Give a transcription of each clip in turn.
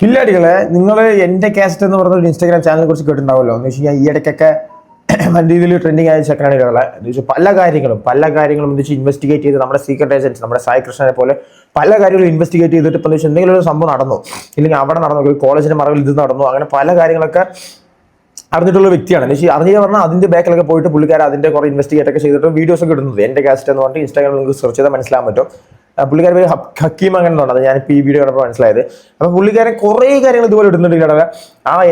കില്ലാടികളെ നിങ്ങൾ എൻ്റെ കാസ്റ്റ് എന്ന് പറഞ്ഞ ഒരു ഇൻസ്റ്റാഗ്രാം ചാനലിനെ കുറിച്ച് കേട്ടിട്ടുണ്ടാവുമല്ലോ എന്ന് വെച്ച് കഴിഞ്ഞാൽ ഈ ഇടയ്ക്കൊക്കെ നല്ല രീതിയിൽ ട്രെൻഡിങ് ആയ ചെക്കനാണ് ഇയാളെ എന്ന് വെച്ചാൽ പല കാര്യങ്ങളും എന്ന് വെച്ചാൽ ഇൻവെസ്റ്റിഗേറ്റ് ചെയ്ത് നമ്മുടെ സീക്രട്ട് ഏജൻസ് നമ്മുടെ സായി കൃഷ്ണനെ പോലെ പല കാര്യങ്ങളും ഇൻവെസ്റ്റിഗേറ്റ് ചെയ്തിട്ട് ഇപ്പം വെച്ചാൽ എന്തെങ്കിലും ഒരു സംഭവം നടന്നു ഇല്ലെങ്കിൽ അവിടെ നടന്നു ഒരു കോളേജിന്റെ മറവിൽ ഇത് നടന്നു അങ്ങനെ പല കാര്യങ്ങളൊക്കെ അറിഞ്ഞിട്ടുള്ള വ്യക്തിയാണ് എന്ന് വെച്ചാൽ അറിഞ്ഞു പറഞ്ഞാൽ അതിന്റെ ബാക്കിലൊക്കെ പോയിട്ട് പുള്ളിക്കാരൻ അതിന്റെ കുറെ ഇൻവെസ്റ്റിഗേറ്റ് ഒക്കെ ചെയ്തിട്ട് വീഡിയോസ് ഒക്കെ ഇടുന്നത് എൻ്റെ കാസ്റ്റ് എന്ന് പറഞ്ഞിട്ട് ഇൻസ്റ്റാഗ്രാമിൽ നിങ്ങൾക്ക് സെർച്ച് ചെയ്താൽ മനസ്സിലാൻ പറ്റും. പുള്ളിക്കാരൻ പേര് ഹക്കീം അങ്ങനെ എന്നുള്ളത് ഞാനിപ്പോൾ ഈ വീഡിയോ കണ്ടപ്പോൾ മനസ്സിലായത്. അപ്പോൾ പുള്ളിക്കാരൻ കുറേ കാര്യങ്ങൾ ഇതുപോലെ ഇടുന്നുണ്ട് ഇടവ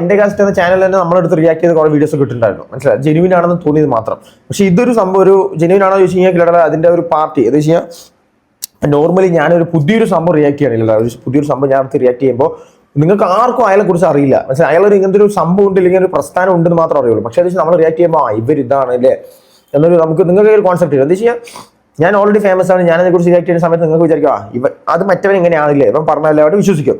എൻ്റെ കാസ്റ്റ് എന്ന ചാനലിൽ തന്നെ നമ്മളെടുത്ത് റിയാക്ട് ചെയ്ത് കുറേ വീഡിയോസ് ഒക്കെ ഇട്ടിട്ടുണ്ടായിരുന്നു. മനസ്സിലായി ജെനുവിൻ ആണെന്ന് തോന്നിയത് മാത്രം. പക്ഷേ ഇതൊരു സംഭവം ഒരു ജെനുവിൻ ആണോ ചോദിച്ചു കഴിഞ്ഞാൽ ഇടവ അതിൻ്റെ ഒരു പാർട്ടി എന്ന് വെച്ച് കഴിഞ്ഞാൽ നോർമലി ഞാനൊരു പുതിയൊരു സംഭവം റിയാക്ട് ചെയ്യണില്ല. ഒരു പുതിയൊരു സംഭവം ഞാൻ അടുത്ത് റിയാക്ട് ചെയ്യുമ്പോൾ നിങ്ങൾക്ക് ആർക്കും അയാളെ കുറിച്ച് അറിയില്ല. പക്ഷേ അയാളൊരു ഇങ്ങനത്തെ ഒരു സംഭവം ഉണ്ട് അല്ലെങ്കിൽ ഒരു പ്രസ്ഥാനം ഉണ്ടെന്ന് മാത്രമേ അറിയുള്ളൂ. പക്ഷേ അത് നമ്മൾ റിയാക്ട് ചെയ്യുമ്പോൾ ഇവർ ഇതാണ് അല്ലേ എന്നൊരു നിങ്ങൾക്ക് ഒരു കോൺസെപ്റ്റ് ഇല്ല. എന്താ വെച്ച് കഴിഞ്ഞാൽ ഞാൻ ഓൾറെഡി ഫേമസ് ആണ്, ഞാനതിനെ കുറിച്ച് റിയാക്ട് ചെയ്യുന്ന സമയത്ത് നിങ്ങൾക്ക് വിചാരിക്കുക ഇവ അത് മറ്റവൻ ഇങ്ങനെയാണില്ലേ ഇവൻ പറഞ്ഞാൽ അവിടെ വിശ്വസിക്കും.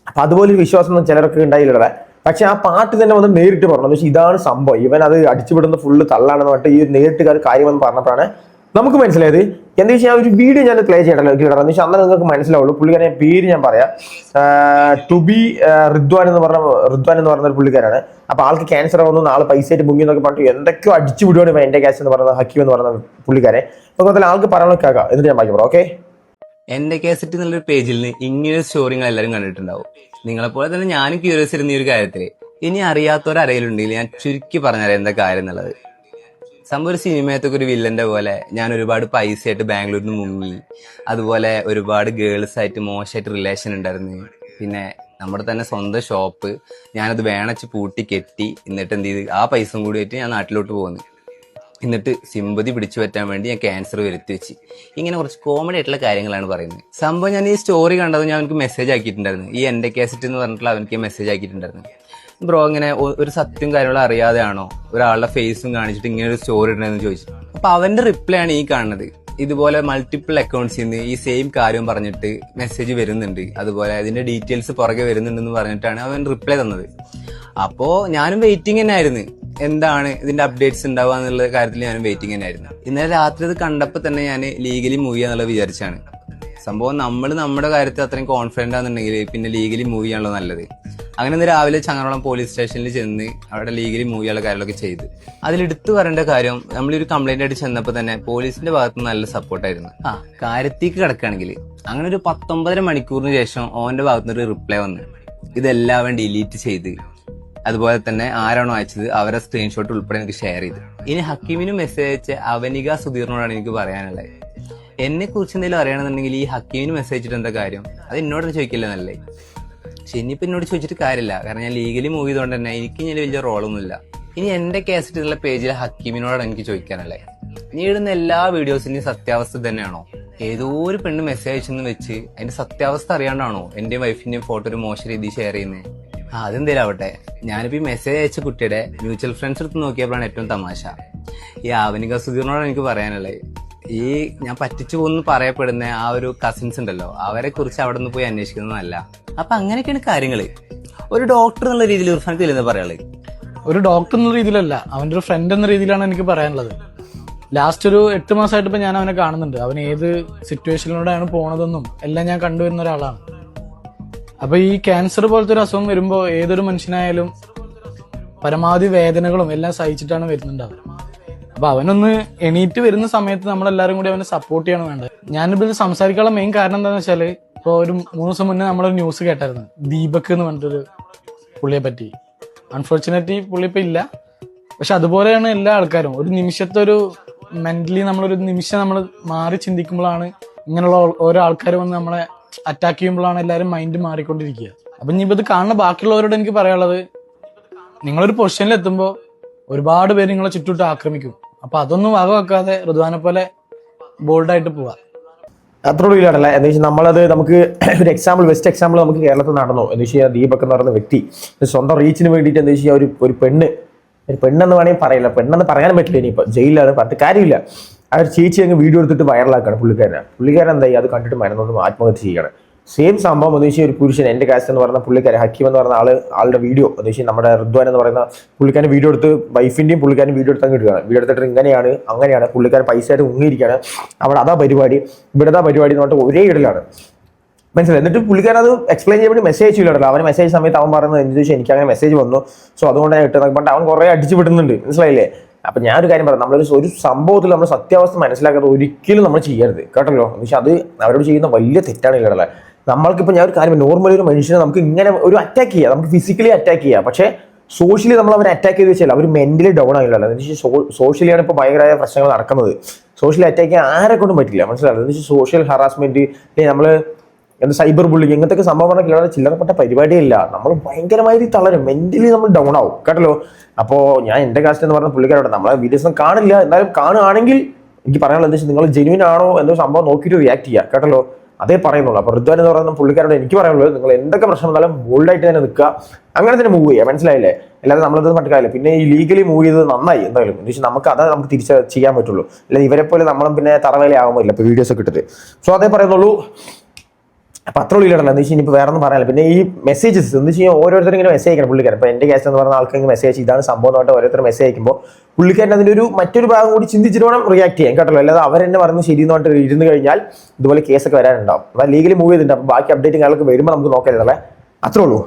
അപ്പം അതുപോലൊരു വിശ്വാസം ചിലർക്ക് ഉണ്ടായില്ല. പക്ഷെ ആ പാട്ട് തന്നെ വന്ന് നേരിട്ട് പറഞ്ഞു. പക്ഷേ ഇതാണ് സംഭവം, ഇവൻ അത് അടിച്ചുവിടുന്ന ഫുള്ള് തള്ളാണെന്ന് പറഞ്ഞിട്ട് ഈ നേരിട്ടുകാർ കാര്യമെന്ന് പറഞ്ഞപ്പോഴാണ് നമുക്ക് മനസ്സിലായത്. എന്താ വെച്ചാൽ ഒരു വീഡിയോ ഞാൻ പ്ലേ ചെയ്യണല്ലോ എന്ന് വെച്ചാൽ അന്നേരം നിങ്ങൾക്ക് മനസ്സിലാവുള്ളൂ. പുള്ളിക്കാരൻ പേര് ഞാൻ പറയാം, ടുബി റിദ്വാൻ എന്ന് പറഞ്ഞ ഒരു പുള്ളിക്കാരാണ്. അപ്പൊ ആൾക്ക് ക്യാൻസർ വന്നു, നാളെ പൈസ ആയിട്ട് മുങ്ങി എന്നൊക്കെ പറഞ്ഞിട്ട് എന്തൊക്കെയോ അടിച്ചു വിടുവാണ് എൻ്റെ കാശ് എന്ന് പറയുന്നത് ഹക്കീം എന്ന് പറയുന്ന പുള്ളിക്കാരെ. അപ്പൊ ആൾക്ക് പറയാനുള്ള കേൾക്കാം എന്നിട്ട് ഞാൻ ബാക്കി പറയാം. ഓക്കെ, എന്റെ കേസറ്റ് എന്നുള്ളൊരു പേജിൽ നിന്ന് ഇങ്ങനെ സ്റ്റോറികൾ എല്ലാവരും കണ്ടിട്ടുണ്ടാവും. നിങ്ങളെപ്പോലെ തന്നെ ഞാനും ക്യൂരിയസ് ഇരുന്ന ഈ ഒരു കാര്യത്തില്. ഇനി അറിയാത്തവരറിയലുണ്ടെങ്കിൽ ഞാൻ ചുരുക്കി പറഞ്ഞുതരാം എന്താ കാര്യം എന്നുള്ളത്. സംഭവം ഒരു സിനിമയത്തൊക്കെ ഒരു വില്ലന്റെ പോലെ ഞാൻ ഒരുപാട് പൈസയായിട്ട് ബാംഗ്ലൂരിൽ നിന്ന് മുങ്ങി, അതുപോലെ ഒരുപാട് ഗേൾസ് ആയിട്ട് മോശമായിട്ട് റിലേഷൻ ഉണ്ടായിരുന്നു. പിന്നെ നമ്മുടെ തന്നെ സ്വന്തം ഷോപ്പ് ഞാനത് വേണച്ച് പൂട്ടി കെട്ടി, എന്നിട്ട് എന്ത് ചെയ്ത് ആ പൈസ കൂടി ആയിട്ട് ഞാൻ നാട്ടിലോട്ട് പോകുന്നു. എന്നിട്ട് സിമ്പതി പിടിച്ചു പറ്റാൻ വേണ്ടി ഞാൻ ക്യാൻസർ വരുത്തി വെച്ച്. ഇങ്ങനെ കുറച്ച് കോമഡി ആയിട്ടുള്ള കാര്യങ്ങളാണ് പറയുന്നത്. സംഭവം ഞാൻ ഈ സ്റ്റോറി കണ്ടത് ഞാൻ അവനക്ക് മെസ്സേജ് ആക്കിയിട്ടുണ്ടായിരുന്നു. ഈ എൻ്റെ കാസറ്റ് എന്ന് പറഞ്ഞിട്ടുള്ള അവനക്ക് മെസ്സേജ് ആക്കിയിട്ടുണ്ടായിരുന്നു. ബ്രോ ഇങ്ങനെ ഒരു സത്യം കാര്യങ്ങളും അറിയാതെയാണോ ഒരാളുടെ ഫേസും കാണിച്ചിട്ട് ഇങ്ങനെ ഒരു സ്റ്റോറി ഇടണമെന്ന് ചോദിച്ചു. അപ്പൊ അവന്റെ റിപ്ലൈ ആണ് ഈ കാണുന്നത്. ഇതുപോലെ മൾട്ടിപ്പിൾ അക്കൗണ്ട്സിൽ നിന്ന് ഈ സെയിം കാര്യം പറഞ്ഞിട്ട് മെസ്സേജ് വരുന്നുണ്ട്, അതുപോലെ അതിന്റെ ഡീറ്റെയിൽസ് പുറകെ വരുന്നുണ്ടെന്ന് പറഞ്ഞിട്ടാണ് അവൻ റിപ്ലൈ തന്നത്. അപ്പോ ഞാനും വെയിറ്റിംഗ് തന്നെ ആയിരുന്നു, എന്താണ് ഇതിന്റെ അപ്ഡേറ്റ്സ് ഉണ്ടാവുക എന്നുള്ള കാര്യത്തിൽ ഞാനും വെയിറ്റിംഗ് തന്നെ ആയിരുന്നു. ഇന്നലെ രാത്രി ഇത് കണ്ടപ്പോൾ തന്നെ ഞാൻ ലീഗലി മൂവ് ചെയ്യാന്നുള്ളത് വിചാരിച്ചാണ്. സംഭവം നമ്മൾ നമ്മുടെ കാര്യത്തിൽ അത്രയും കോൺഫിഡന്റ് ആണെന്നുണ്ടെങ്കിൽ പിന്നെ ലീഗലി മൂവ് ചെയ്യാനുള്ള നല്ലത്. അങ്ങനെ ഇന്ന് രാവിലെ ചങ്ങരകുളം പോലീസ് സ്റ്റേഷനിൽ ചെന്ന് അവിടെ ലീഗലി മൂവ് ചെയ്യാനുള്ള കാര്യങ്ങളൊക്കെ ചെയ്ത്. അതിലെടുത്തു പറയേണ്ട കാര്യം, നമ്മളൊരു കംപ്ലൈന്റ് ആയിട്ട് ചെന്നപ്പോൾ തന്നെ പോലീസിന്റെ ഭാഗത്ത് നിന്ന് നല്ല സപ്പോർട്ടായിരുന്നു. കാര്യത്തേക്ക് കിടക്കുകയാണെങ്കിൽ അങ്ങനെ ഒരു 19.5 മണിക്കൂറിന് ശേഷം ഓന്റെ ഭാഗത്തുനിന്ന് ഒരു റിപ്ലൈ വന്നു. ഇതെല്ലാവരും ഡിലീറ്റ് ചെയ്ത്, അതുപോലെ തന്നെ ആരാണോ അയച്ചത് അവരെ സ്ക്രീൻഷോട്ട് ഉൾപ്പെടെ എനിക്ക് ഷെയർ ചെയ്ത്. ഇനി ഹക്കീമിനും മെസ്സേജ് അയച്ച അവനിക സുധീറിനോടാണ് എനിക്ക് പറയാനുള്ളത്. എന്നെ കുറിച്ച് എന്തെങ്കിലും അറിയണമെന്നുണ്ടെങ്കിൽ ഈ ഹക്കീമിന് മെസ്സേജ് അയച്ചിട്ട് എന്താ കാര്യം, അത് എന്നോടൊന്നും ചോദിക്കില്ല എന്നല്ലേ. പക്ഷെ ഇനിയിപ്പോ എന്നോട് ചോദിച്ചിട്ട് കാര്യമില്ല, കാരണം ഞാൻ ലീഗലി മൂവ് ചെയ്തുകൊണ്ട് തന്നെ എനിക്ക് ഇനി വലിയ റോളൊന്നുമില്ല. ഇനി എന്റെ കേസിട്ടുള്ള പേജിലെ ഹക്കീമിനോടാണ് എനിക്ക് ചോദിക്കാനല്ലേ, നീ ഇടുന്ന എല്ലാ വീഡിയോസിന്റെയും സത്യാവസ്ഥ തന്നെയാണോ? ഏതോ ഒരു പെണ്ണ് മെസ്സേജ് അയച്ചെന്ന് വെച്ച് അതിന്റെ സത്യാവസ്ഥ അറിയാണ്ടാണോ എന്റെയും വൈഫിന്റെയും ഫോട്ടോ ഒരു മോശം രീതിയിൽ ഷെയർ ചെയ്യുന്നത്? അതെന്തേലും ആവട്ടെ, ഞാനിപ്പോ ഈ മെസ്സേജ് അയച്ച കുട്ടിയുടെ മ്യൂച്വൽ ഫ്രണ്ട്സ് എടുത്ത് നോക്കിയപ്പോഴാണ് ഏറ്റവും തമാശ. ഈ ആവനിക സുധീറിനോടാണ് എനിക്ക് പറയാനുള്ളത്, ഈ ഞാൻ പറ്റിച്ചു പോകുന്നു പറയപ്പെടുന്ന ആ ഒരു കസിൻസ് ഉണ്ടല്ലോ, അവരെ കുറിച്ച് അവിടെ നിന്ന് പോയി അന്വേഷിക്കുന്നതല്ല. അപ്പൊ അങ്ങനെയൊക്കെയാണ് കാര്യങ്ങള്. ഒരു ഡോക്ടർ എന്നുള്ള രീതിയിൽ ഇർഫാൻ ഇല്ലെന്ന് പറയാനുള്ളത്. ഒരു ഡോക്ടർ എന്ന രീതിയിലല്ല, അവന്റെ ഒരു ഫ്രണ്ട് എന്ന രീതിയിലാണ് എനിക്ക് പറയാനുള്ളത്. ലാസ്റ്റ് ഒരു 8 മാസമായിട്ട് ഇപ്പൊ ഞാൻ അവനെ കാണുന്നുണ്ട്. അവൻ ഏത് സിറ്റുവേഷനിലൂടെയാണ് പോണതെന്നും എല്ലാം ഞാൻ കണ്ടുവരുന്ന ഒരാളാണ്. അപ്പൊ ഈ ക്യാൻസർ പോലത്തെ ഒരു അസുഖം വരുമ്പോ ഏതൊരു മനുഷ്യനായാലും പരമാവധി വേദനകളും എല്ലാം സഹിച്ചിട്ടാണ് വരുന്നുണ്ടാവുക. അപ്പൊ അവനൊന്ന് എണീറ്റ് വരുന്ന സമയത്ത് നമ്മളെല്ലാരും കൂടി അവനെ സപ്പോർട്ട് ചെയ്യണം വേണ്ടത്. ഞാനിപ്പോൾ സംസാരിക്കാനുള്ള മെയിൻ കാരണം എന്താണെന്ന് വെച്ചാല്, ഇപ്പൊ ഒരു 3 ദിവസം മുന്നേ നമ്മളൊരു ന്യൂസ് കേട്ടായിരുന്നു, ദീപക് എന്ന് പറഞ്ഞിട്ടൊരു പുള്ളിയെ പറ്റി. അൺഫോർച്ചുനേറ്റ്ലി പുള്ളി ഇപ്പൊ ഇല്ല. പക്ഷെ അതുപോലെയാണ് എല്ലാ ആൾക്കാരും. ഒരു നിമിഷത്തെ ഒരു മെന്റലി നമ്മളൊരു നിമിഷം നമ്മൾ മാറി ചിന്തിക്കുമ്പോഴാണ് ഇങ്ങനെയുള്ള ഓരോ ആൾക്കാർ വന്ന് നമ്മളെ അറ്റാക്ക് ചെയ്യുമ്പോഴാണ് എല്ലാവരും മൈൻഡ് മാറിക്കൊണ്ടിരിക്കുക. അപ്പൊ ഇനിയിപ്പോ ഇത് കാണുന്ന ബാക്കിയുള്ളവരോട് എനിക്ക് പറയാനുള്ളത്, നിങ്ങളൊരു പൊസിഷനിൽ എത്തുമ്പോൾ ഒരുപാട് പേര് നിങ്ങളെ ചുറ്റോട്ട് ആക്രമിക്കും. അപ്പൊ അതൊന്നും വകവെക്കാതെ ഋതുവാനെ പോലെ ബോൾഡായിട്ട് പോവാ. അത്രയോട് ഇല്ലാടല്ല. എന്താ വെച്ചാൽ നമ്മളത് നമുക്ക് ഒരു ബെസ്റ്റ് എക്സാമ്പിൾ നമുക്ക് കേരളത്തിൽ നടന്നു. എന്ന് വെച്ചാൽ ദീപക് എന്ന് പറയുന്ന വ്യക്തി സ്വന്തം റീച്ചിന് വേണ്ടിയിട്ട് എന്താ വെച്ചാൽ ഒരു പെണ്ണെന്ന് വേണമെങ്കിൽ പറയില്ല, പെണ്ണെന്ന് പറയാനും പറ്റില്ല, ഇനിയിപ്പോൾ ജയിലിലാണ് പറഞ്ഞിട്ട് കാര്യമില്ല. ആ ഒരു ചേച്ചി അങ്ങ് വീഡിയോ എടുത്തിട്ട് വൈറലാക്കാണ് പുള്ളിക്കാരൻ എന്തായി അത് കണ്ടിട്ട് മരുന്നൊന്നും ആത്മഹത്യ ചെയ്യാണ്. സെയിം സംഭവം എന്ന് വെച്ചാൽ ഒരു പുരുഷൻ എൻ്റെ കാസ്റ്റ് എന്ന് പറയുന്ന പുള്ളിക്കാരൻ ഹക്കീം എന്ന് പറയുന്ന ആളുടെ വീഡിയോ എന്ന് വെച്ചാൽ നമ്മുടെ റിദ്വാൻ എന്ന് പറയുന്ന പുള്ളിക്കാരൻ വീഡിയോ എടുത്ത് വൈഫിൻ്റെയും പുള്ളിക്കാരൻ വീഡിയോ എടുത്ത് അങ്ങ് ഇടുകയാണ്. വീഡിയോ എടുത്തിട്ട് അങ്ങനെയാണ് പുള്ളിക്കാരൻ പൈസ ആയിട്ട് മുങ്ങിയിരിക്കുകയാണ്. അവിടെ അതാ പരിപാടി, ഇവിടെ പരിപാടി എന്ന് പറഞ്ഞിട്ട് ഒരേ ഇടലാണ്. മനസ്സിലായി. എന്നിട്ട് പുള്ളിക്കാരൻ അത് എക്സ്പ്ലെയിൻ ചെയ്യാൻ വേണ്ടി മെസ്സേജ് ചെയ്യില്ലല്ലോ. അവന് മെസ്സേജ് സമയത്ത് അവൻ പറയുന്നത് എന്ത് ചോദിച്ചാൽ എനിക്ക് അങ്ങനെ മെസ്സേജ് വന്നു, സോ അതുകൊണ്ട് ഞാൻ ഇട്ടത് പറഞ്ഞിട്ട് അവൻ കുറെ അടിച്ചു വിടുന്നുണ്ട്. മനസ്സിലായില്ലേ? അപ്പൊ ഞാനൊരു കാര്യം പറയാം, ഒരു സംഭവത്തിൽ നമ്മൾ സത്യാവസ്ഥ മനസ്സിലാക്കാതെ ഒരിക്കലും നമ്മൾ ചെയ്യരുത് കേട്ടല്ലോ. പക്ഷെ അത് അവരോട് ചെയ്യുന്ന വലിയ തെറ്റാണ് ഇല്ലടല്ലേ. നമ്മൾക്കിപ്പോൾ ഞാൻ ഒരു കാര്യം, നോർമലി ഒരു മനുഷ്യനെ നമുക്ക് ഇങ്ങനെ ഒരു അറ്റാക്ക് ചെയ്യാം, നമുക്ക് ഫിസിക്കലി അറ്റാക്ക് ചെയ്യാം, പക്ഷേ സോഷ്യലി നമ്മൾ അവരെ അറ്റാക്ക് ചെയ്ത് വെച്ചാൽ അവർ മെന്റലി ഡൗൺ ആയില്ലല്ലോ. എന്ന് വെച്ചാൽ സോഷ്യലിയാണ് ഇപ്പോൾ ഭയങ്കരമായ പ്രശ്നങ്ങൾ നടക്കുന്നത്. സോഷ്യലി അറ്റാക്ക് ചെയ്യാൻ ആരെ കൊണ്ടും പറ്റില്ല. മനസ്സിലാവും? എന്ന് വെച്ചാൽ സോഷ്യൽ ഹറാസ്മെന്റ്, നമ്മൾ എന്താ സൈബർ ബുള്ളിങ്, ഇങ്ങനത്തെ സംഭവം പറഞ്ഞാൽ ചില്ലറപ്പെട്ട പരിപാടിയേ ഇല്ല. നമ്മൾ ഭയങ്കരമായി തളരും, മെന്റലി നമ്മൾ ഡൗൺ ആവും കേട്ടല്ലോ. അപ്പോൾ ഞാൻ എൻ്റെ കാസ്റ്റ് എന്ന് പറഞ്ഞ പുള്ളിക്കാരോട് നമ്മളെ വീഡിയോസ് ഒന്നും കാണില്ല, എന്നാലും കാണുകയാണെങ്കിൽ എനിക്ക് പറയാനുള്ളത് എന്താ വെച്ചാൽ നിങ്ങൾ ജെന്യൂൻ ആണോ എന്തോ സംഭവം നോക്കിയിട്ട് റിയാക്ട് ചെയ്യുക കേട്ടല്ലോ. അതേ പറയുന്നുള്ളൂ. അപ്പോൾ റിദ്വാൻ എന്ന് പറയുന്ന പുള്ളിക്കാരോട് എനിക്ക് പറയാനുള്ളത്, നിങ്ങൾ എന്തൊക്കെ പ്രശ്നം വന്നാലും ബോൾഡായിട്ട് തന്നെ നിൽക്കുക, അങ്ങനെ തന്നെ മൂവ് ചെയ്യുക. മനസ്സിലായില്ലേ? അല്ലാതെ നമ്മളത് പറ്റില്ല. പിന്നെ ഈ ലീഗലി മൂവ് ചെയ്തത് നന്നായി എന്തായാലും. എന്ന് വെച്ചാൽ നമുക്ക് അതാ നമുക്ക് തിരിച്ച് ചെയ്യാൻ പറ്റുള്ളൂ. അല്ലെങ്കിൽ ഇവരെ പോലെ നമ്മളും പിന്നെ തറവേല ആകുമ്പോൾ ഇപ്പോൾ വീഡിയോസ് ഒക്കെ ഇട്ടിട്ട്. സോ അതേ പറയുന്നുള്ളൂ. അപ്പം അത്ര ഉള്ളിലല്ല. എന്ന് വെച്ചാൽ ഇനിയിപ്പോൾ വേറെ ഒന്നും പറയാനില്ല. പിന്നെ ഈ മെസ്സേജസ് എന്ന് വെച്ച് കഴിഞ്ഞാൽ ഓരോരുത്തരും ഇങ്ങനെ മെസ്സേജ് അയക്കണം പുള്ളിക്കാരൻ. ഇപ്പോൾ എൻ്റെ കേസ് എന്ന് പറഞ്ഞ ആൾക്കാർ മെസ്സേജ് ഇതാണ് സംഭവം എന്ന് പറഞ്ഞിട്ട് ഓരോരുത്തർ മെസ്സേജ് അയക്കുമ്പോൾ പുള്ളിക്കാരൻ അതിൻ്റെ മറ്റൊരു ഭാഗം കൂടി ചിന്തിച്ചിട്ട് വേണം റിയാക്ട് ചെയ്യാൻ കേട്ടല്ലോ. അല്ലാതെ അവരെന്നെ പറയുന്നത് ശരി എന്ന് പറഞ്ഞിട്ട് ഇരുന്ന് കഴിഞ്ഞാൽ ഇതുപോലെ കേസൊക്കെ വരാനുണ്ടാവും. അതായത് ലീഗലി മൂവ് ചെയ്തിട്ടുണ്ട്. അപ്പോൾ ബാക്കി അപ്ഡേറ്റിംഗ് ആൾക്ക് വരുമ്പോൾ നമുക്ക് നോക്കരുതല്ലേ. അത്രേ ഉള്ളൂ.